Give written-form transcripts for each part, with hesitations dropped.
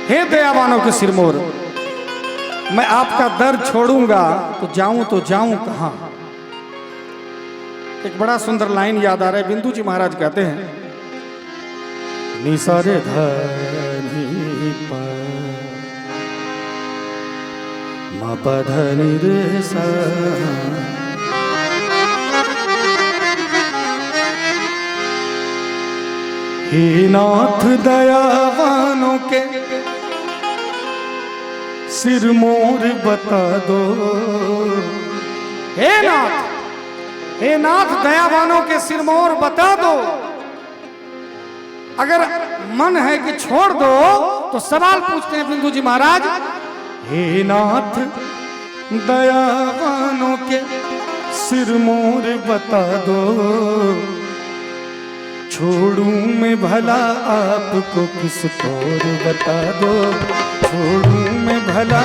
हे दयावानों के सिरमौर, मैं आपका दर छोड़ूंगा तो जाऊं कहां। एक बड़ा सुंदर लाइन याद आ रहा है। बिंदु जी महाराज कहते हैं, निसारे धनी धनी रे सा, हे नाथ दयावानों के सिरमौर बता दो। हे नाथ दयावानों के सिरमौर बता दो। अगर मन है कि छोड़ दो तो सवाल पूछते हैं बिंदु जी महाराज, हे नाथ दयावानों के सिरमौर बता दो। छोड़ूं मैं भला आपको किस तौर बता दो। छोड़ूं मैं भला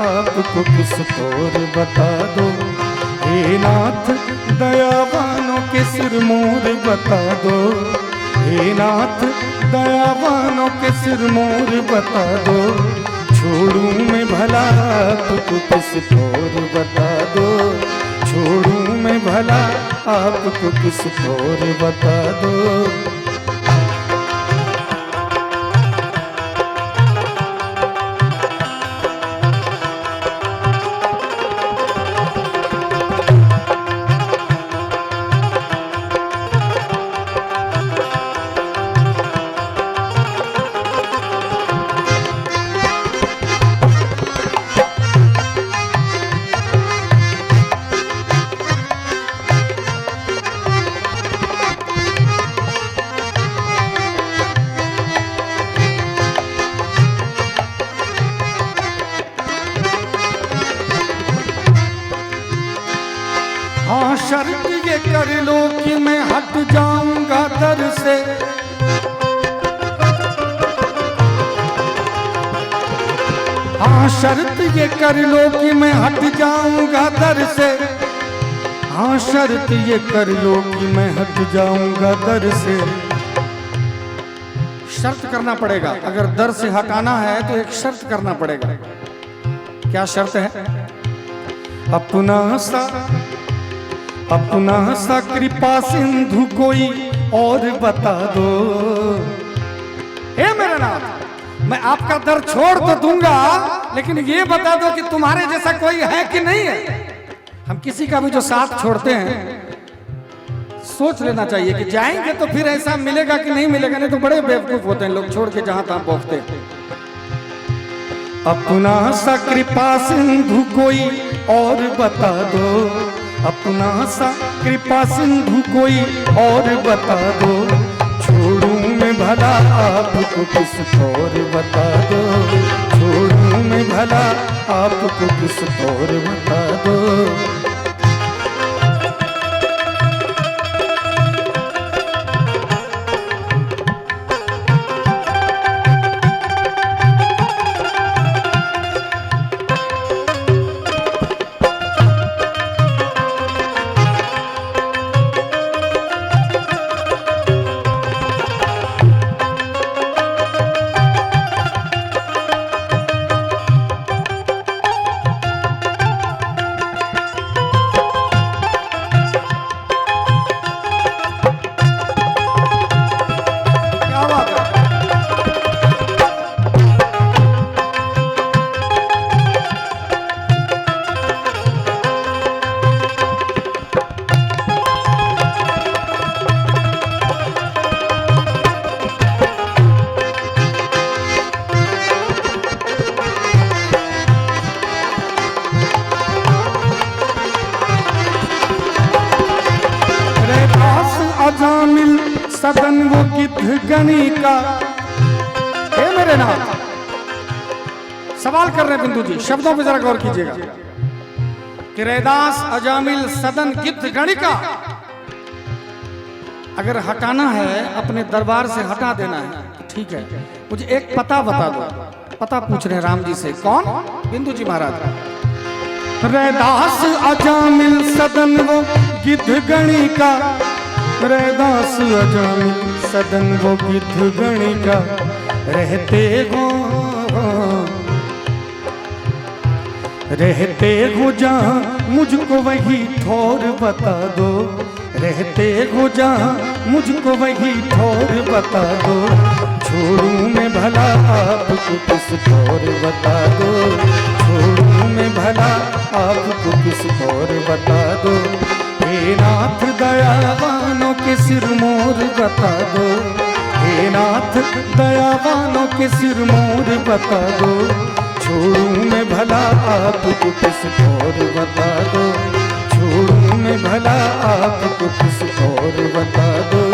आपको किस तौर बता दो। हे नाथ दयावानों के सिरमौर बता दो। हे नाथ दयावानों के सिरमौर बता दो। छोड़ूं मैं भला आपको किस तौर बता दो। छोड़ूं मैं भला आपको किस तौर बता दो। हाँ शर्त ये कर लो कि मैं हट जाऊंगा दर से। हाँ शर्त ये कर लो कि मैं हट जाऊंगा दर से। हाँ शर्त ये कर लो कि मैं हट जाऊंगा दर से। शर्त करना पड़ेगा, अगर दर से हटाना है तो एक शर्त करना पड़ेगा। क्या शर्त है? अपना सा कृपा सिंधु कोई और बता दो। हे मेरे नाथ, मैं आपका दर छोड़ तो दूंगा, लेकिन ये बता दो कि तुम्हारे जैसा कोई है कि नहीं है। हम किसी का भी जो साथ छोड़ते हैं सोच लेना चाहिए कि जाएंगे तो फिर ऐसा मिलेगा कि नहीं मिलेगा। नहीं तो बड़े बेवकूफ होते हैं लोग, छोड़ के जहां तहां भोगते हैं। अपना सा कृपा सिंधु कोई और बता दो। अपना सा कृपा सिंधु कोई और बता दो। छोड़ूं मैं भला आपको किस तौर बता दो। छोड़ूं मैं भला आपको किस तौर बता दो। अजामिल सदन वो गिद्ध गणी का। हे मेरे नाथ, सवाल कर रहे बिंदु जी, शब्दों पे जरा गौर कीजिएगा। कि रैदास अजामिल सदन गिद्ध गणी का अगर हटाना है, अपने दरबार से हटा देना है तो ठीक है, मुझे एक पता बता दो। पता पूछ रहे हैं राम जी से। कौन? बिंदु जी महाराज। रैदास अजामिल सदन वो गिद्ध गणी का। रैदास अजामिल सदन वो गिद्ध गणी का। रहते हो रहते हो जहाँ मुझको वही ठोर बता दो, रहते हो जहाँ मुझको वही ठोर बता दो, छोड़ूं मैं भला आपको किस ठोर बता दो, छोड़ूं मैं भला आपको किस ठोर बता दो, हे नाथ दयावानों के सिर मोर बता दो, हे नाथ दयावानों के सिर मोर बता दो, छोड़ूं मैं भला आपको किस ठोर बता दो, छोड़ूं मैं भला आपको किस ठोर बता दो।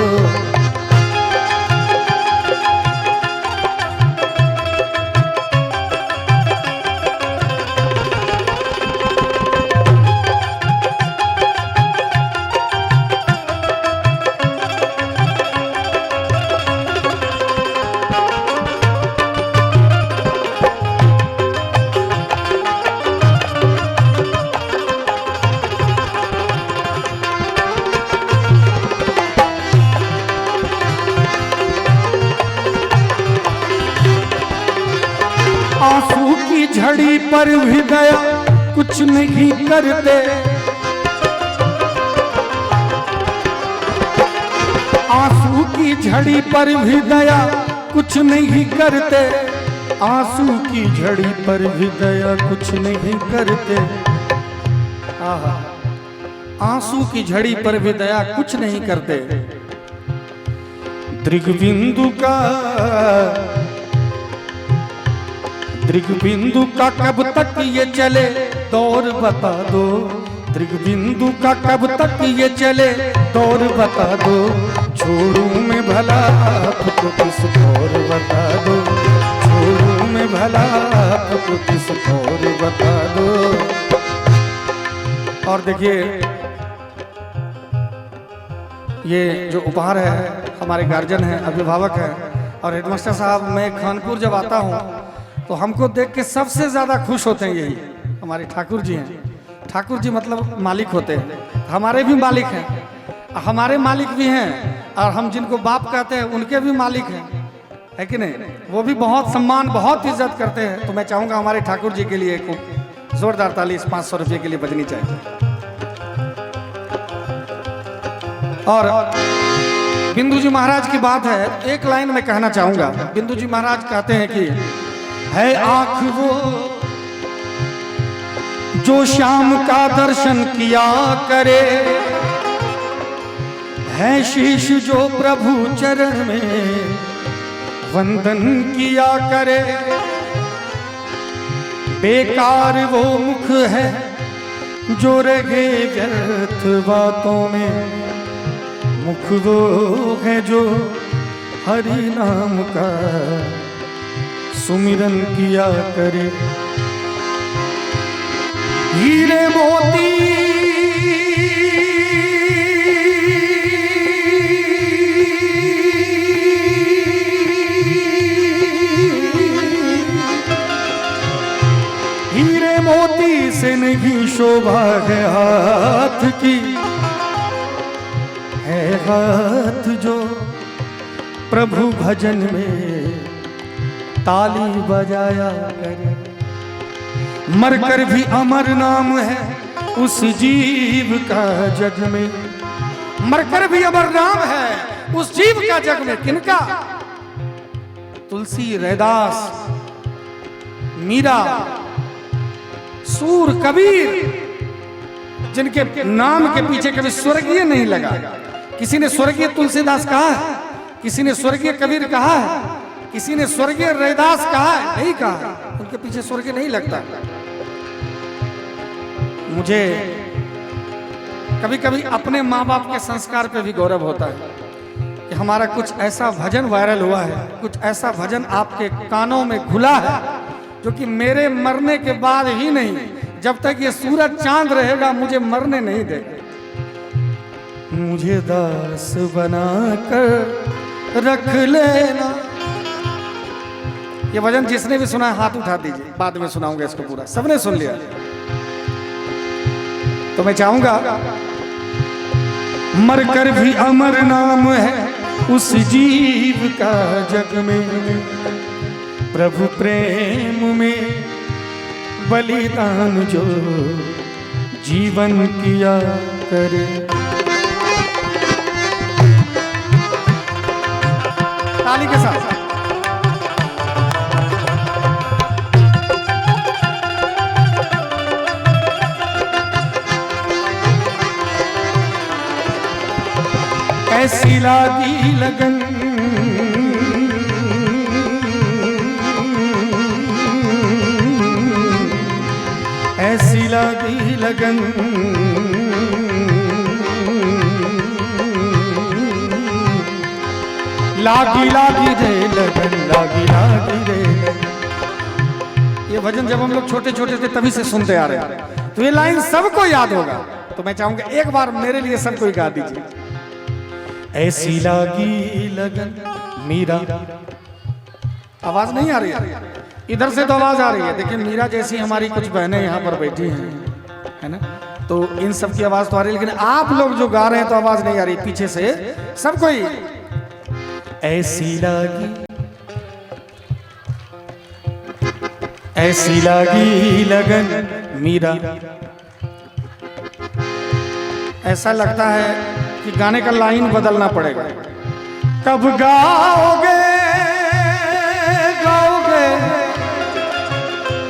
आंसू की झड़ी पर भी दया कुछ नहीं करते, आंसू की झड़ी पर भी दया कुछ नहीं करते, आंसू की झड़ी पर भी दया कुछ नहीं करते, आहा, आंसू की झड़ी पर भी दया कुछ नहीं करते, दृगबिंदु का कब तक ये चले दौर बता दो, दृगबिंदु का कब तक ये चले दौर बता दो, छोड़ूं मैं भला आपको किस ठोर बता दो, छोड़ूं मैं भला आपको किस ठोर बता दो। और देखिए ये जो उपहार है हमारे गार्जियन हैं, अभिभावक हैं और हेडमास्टर साहब, मैं खानपुर जब आता हूँ तो हमको देख के सबसे ज़्यादा खुश होते हैं यही हमारे ठाकुर जी हैं। ठाकुर जी मतलब मालिक होते हैं, हमारे भी मालिक हैं, हमारे मालिक भी हैं और हम जिनको बाप कहते हैं उनके भी मालिक हैं, है कि नहीं? वो भी बहुत सम्मान बहुत इज्जत करते हैं। तो मैं चाहूँगा हमारे ठाकुर जी के लिए एक जोरदार ताली 500 रुपये के लिए बजनी चाहिए। और बिंदु जी महाराज की बात है, एक लाइन में कहना चाहूँगा। बिंदु जी महाराज कहते हैं कि है आँख वो जो श्याम का दर्शन किया करे, है शीश जो प्रभु चरण में वंदन किया करे, बेकार वो मुख है जो रहे व्यर्थ बातों में, मुख वो है जो हरि नाम का सुमिरन किया करे। हीरे मोती हीरे मोती से नहीं शोभा है हाथ की, है हाथ जो प्रभु भजन में ताली बजाया करे। मरकर भी अमर नाम है उस जीव का जग में, मरकर भी अमर नाम है उस जीव का जग में। किनका? तुलसी, रैदास, मीरा, सूर, कबीर, जिनके नाम के पीछे कभी स्वर्गीय नहीं लगा। किसी ने स्वर्गीय तुलसीदास कहा है, किसी ने स्वर्गीय कबीर कहा है, किसी ने स्वर्गीय रैदास कहा है, नहीं कहा। उनके पीछे स्वर्गीय नहीं लगता। मुझे कभी कभी अपने माँ बाप के संस्कार पे भी गौरव होता है कि हमारा कुछ ऐसा भजन वायरल हुआ है, कुछ ऐसा भजन आपके कानों में घुला है जो कि मेरे मरने के बाद ही नहीं, जब तक ये सूरज चांद रहेगा मुझे मरने नहीं देगा। मुझे दास बना कर रख लेना। ये भजन जिसने भी सुना हाथ उठा दीजिए, बाद में सुनाऊंगा इसको पूरा। सबने सुन लिया तो मैं चाहूंगा, मरकर भी अमर नाम है उस जीव का जग में, प्रभु प्रेम में बलिदान जो जीवन किया करे। ताली के साथ ऐसी लागी लगन ऐसी लागी लगन लागी लागी रे लगन लागी लागी रे लगन। ये भजन जब हम लोग छोटे छोटे थे तभी से सुनते आ रहे हैं, तो ये लाइन सबको याद होगा। तो मैं चाहूंगा एक बार मेरे लिए सबको गा दीजिए। ऐसी लागी लगन मीरा, आवाज नहीं आ रही है, इधर से तो आवाज आ रही है। देखिए मीरा जैसी हमारी कुछ बहनें यहाँ पर बैठी हैं, है ना, तो इन सब की आवाज तो आ रही है, लेकिन आप लोग जो गा रहे हैं तो आवाज नहीं आ रही पीछे से सबको ही। ऐसी लागी लगन मीरा, ऐसा लगता है कि गाने का लाइन बदलना पड़ेगा। कब गाओगे गाओगे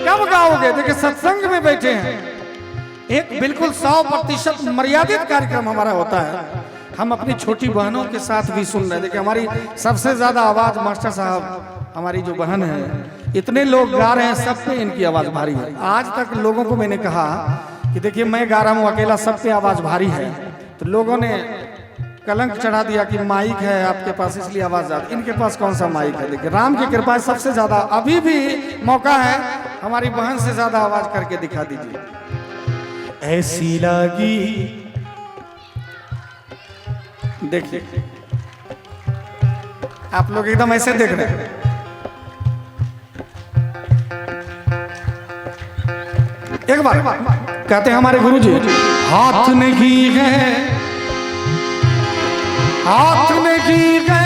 कब गाओगे। देखिए सत्संग में बैठे हैं, एक बिल्कुल 100% मर्यादित कार्यक्रम हमारा होता है। हम अपनी छोटी बहनों के साथ भी सुन रहे हैं। देखिए हमारी सबसे ज्यादा आवाज मास्टर साहब, हमारी जो बहन है, इतने लोग गा रहे हैं, सब पे इनकी आवाज भारी है। आज तक लोगों को मैंने कहा कि देखिए मैं गा रहा हूँ अकेला, सब पे आवाज भारी है, तो लोगों ने कलंक चढ़ा दिया कि माइक है आपके पास इसलिए आवाज ज्यादा। इनके पास कौन सा माइक है। देखिए राम की कृपा है, सबसे ज्यादा अभी भी मौका है, हमारी बहन से ज्यादा आवाज करके दिखा दीजिए। ऐसी लागी, देखिए आप लोग एकदम ऐसे देख रहे हैं। एक बार कहते हैं हमारे गुरुजी, हाथ नहीं है हाथ नहीं है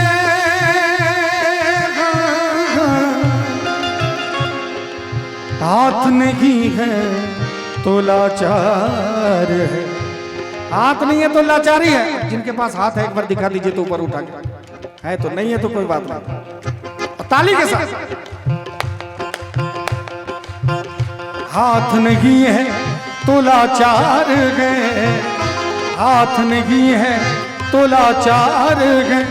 हाथ नहीं है तो लाचार है। हाथ नहीं है तो लाचारी है। जिनके पास हाथ है एक बार दिखा दीजिए तो ऊपर उठा के, है तो नहीं है तो कोई बात नहीं, ताली के साथ। हाथ नहीं है तो लाचार है, हाथ नहीं है तो लाचार है,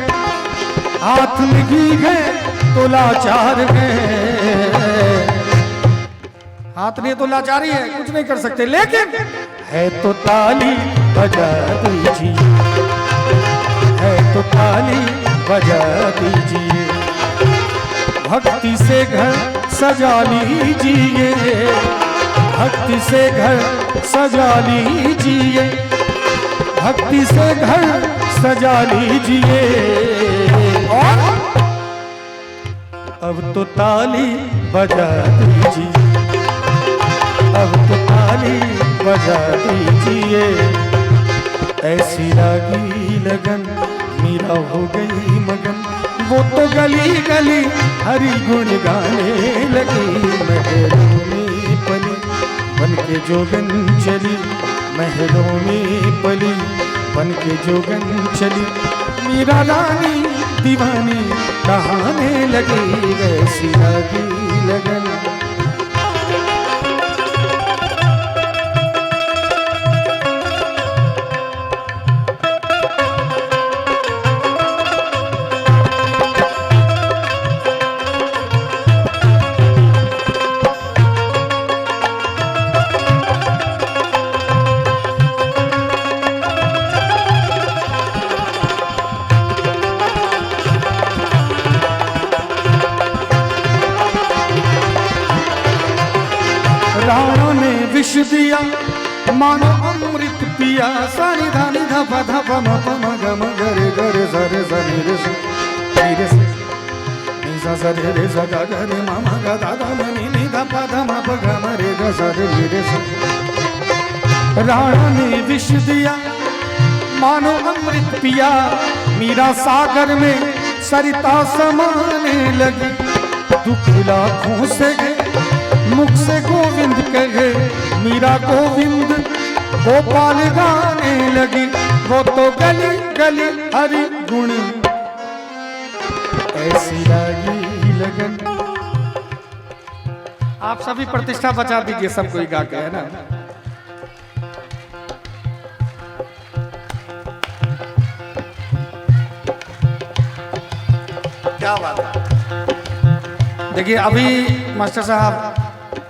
हाथ नहीं है तो लाचार है। हाथ नहीं तो लाचारी है, कुछ नहीं कर सकते, लेकिन है तो ताली बजा दीजिए, है तो ताली बजा दीजिए। भक्ति से घर सजा लीजिए, भक्ति से घर सजा लीजिए, भक्ति से घर सजा लीजिए। और अब तो ताली बजा दीजिए, अब तो ताली बजा दीजिए। ऐसी लागी लगन मीरा हो गई मगन, वो तो गली गली हरि गुण गाने लगी। महलों में पली बन के जोगन चली, महलों में पली बन के जोगन चली। मीरा रानी दीवानी कहाने लगी, वैसी लागी लगन। राणा ने विष दिया मानो अमृत पिया। सारी धानी धपा धपा मप मग मगर गर सर सनी रे रे निसा सर रे सगा रे मामा गा दादा मनी नि धपा धमा पग मरे ग सर रे। राणा ने विष दिया मानो अमृत पिया, मीरा सागर में सरिता समाने लगी। दुख लाखों से गए मुख से गोविंद कहे मीरा गोविंद गोपाल गाने लगी, वो तो गली गली हरि गुण ऐसी लागी लगन। आप सभी प्रतिष्ठा बचा दीजिए, सब कोई गा के, है ना। क्या बात है। देखिए अभी मास्टर साहब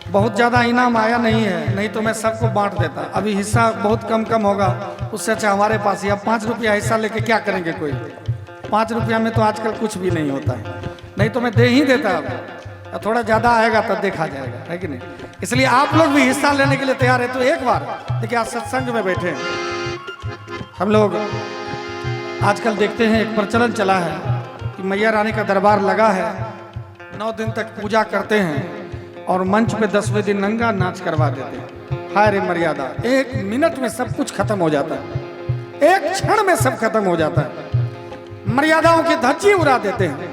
बहुत ज़्यादा इनाम आया नहीं है, नहीं तो मैं सबको बांट देता। अभी हिस्सा बहुत कम कम होगा, उससे अच्छा हमारे पास ही। अब 5 रुपया हिस्सा लेके क्या करेंगे कोई? 5 रुपया में तो आजकल कुछ भी नहीं होता है, नहीं तो मैं दे ही देता। अब थोड़ा ज़्यादा आएगा तब देखा जाएगा, है कि नहीं। इसलिए आप लोग भी हिस्सा लेने के लिए तैयार है तो एक बार देखिए, आज सत्संग में बैठे हैं हम लोग। आजकल देखते हैं एक प्रचलन चला है कि मैया रानी का दरबार लगा है, 9 दिन तक पूजा करते हैं और मंच पे 10वें दिन नंगा नाच करवा देते हैं। हाय रे मर्यादा, 1 मिनट में सब कुछ खत्म हो जाता है, 1 क्षण में सब खत्म हो जाता है, मर्यादाओं की धज्जी उड़ा देते हैं।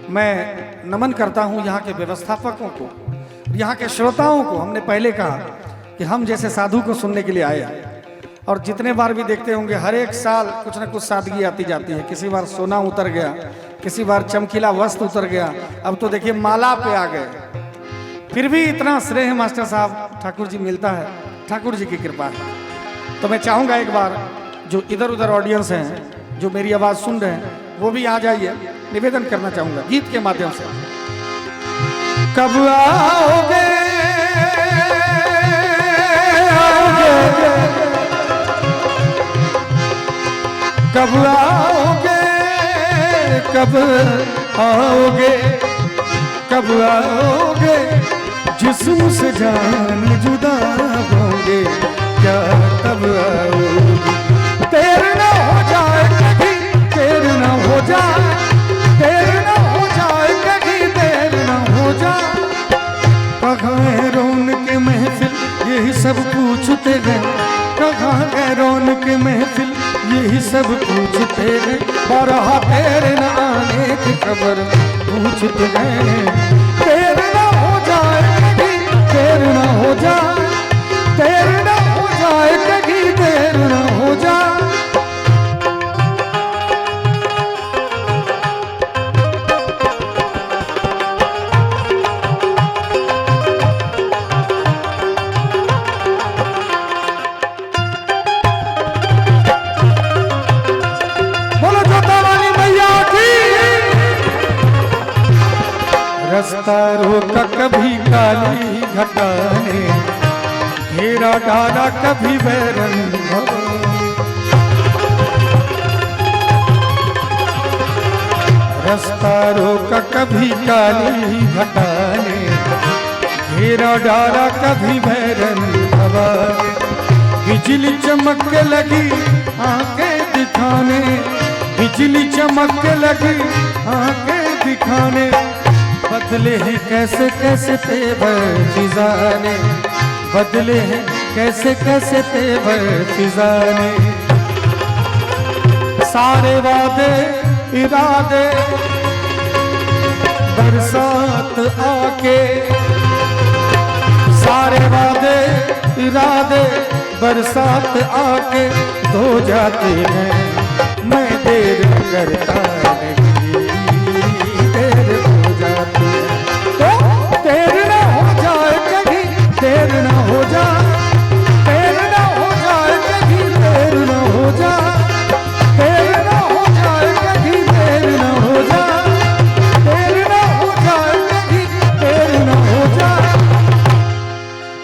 मैं नमन करता हूँ यहाँ के व्यवस्थापकों को, यहाँ के श्रोताओं को। हमने पहले कहा कि हम जैसे साधु को सुनने के लिए आए हैं, और जितने बार भी देखते होंगे हर एक साल कुछ ना कुछ सादगी आती जाती है। किसी बार सोना उतर गया, किसी बार चमकीला वस्त्र उतर गया, अब तो देखिए माला पे आ गए। फिर भी इतना श्रेय मास्टर साहब ठाकुर जी मिलता है, ठाकुर जी की कृपा है। तो मैं चाहूँगा एक बार जो इधर उधर ऑडियंस हैं, जो मेरी आवाज़ सुन रहे हैं, वो भी आ जाइए। निवेदन करना चाहूँगा गीत के माध्यम से। कब आओगे कब आओगे, कब आओगे, कब आओगे, जिस्म से जान जुदा होंगे, क्या तब आओगे। तेरे ना हो जाए कभी, तेरे ना हो जाए, तेरे ना हो जाए कभी, तेरे ना हो जाए। कहाँ है रौनक के महफिल, यही सब पूछते हैं। कहाँ है रौनक के महफिल, यही सब पूछते हैं। बारहा तेरे न आने की खबर पूछते हैं। तेरे ना हो जाए कभी, तेरे ना हो जाए, तेरे ना हो जाए कभी, तेरे ना हो जाए। रास्ता रोका कभी काली घटा ने, घेरा डाला कभी बैरन। रास्ता रोका कभी काली घटा ने, घेरा डाला कभी बैरन हवा। बिजली चमक लगी आंखें दिखाने, बिजली चमक लगी आंखें दिखाने। बदले हैं कैसे कैसे तेवर फिजाने, बदले हैं कैसे कैसे तेवर फिजाने। सारे वादे इरादे बरसात आके, सारे वादे इरादे बरसात आके धो जाते हैं। मैं देर करता नहीं,